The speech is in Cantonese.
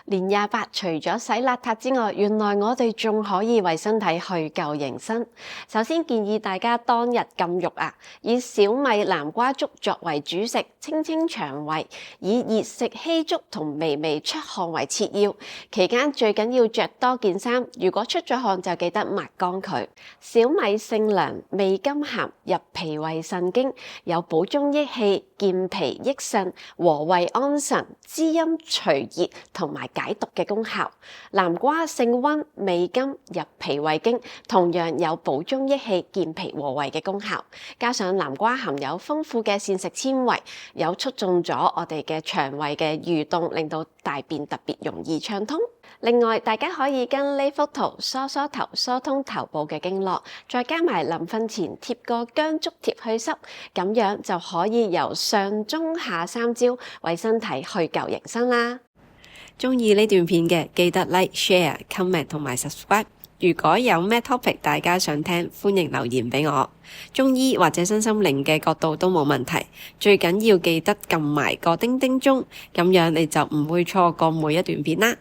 年28除咗洗邋遢之外，原來我哋仲可以為身體去舊迎新。首先建議大家當日禁肉啊，以小米南瓜粥作為主食，清清腸胃；以熱食稀粥同微微出汗為次要。期間最緊要着多件衫，如果出咗汗就記得抹乾佢。小米性涼，味甘鹹，入脾胃腎經，有補中益氣、健脾益腎、和胃安神、滋陰除熱同埋解毒嘅功效。南瓜性溫，味甘，入脾胃經，同樣有補中益氣、健脾和胃嘅功效。加上南瓜含有豐富嘅膳食纖維，有促進咗我哋嘅腸胃嘅蠕動，令到大便特別容易暢通。另外，大家可以跟呢幅圖梳梳頭，疏通頭部嘅經絡，再加埋臨瞓前貼個薑竹貼去濕，咁樣就可以由上中下三焦為身體去舊迎新啦。鍾意呢段片嘅記得 like、share、comment 同埋 subscribe。如果有咩 topic 大家想聽，歡迎留言俾我。中醫或者身心靈嘅角度都冇問題，最緊要記得撳埋個叮叮鐘，咁樣你就唔會錯過每一段片啦。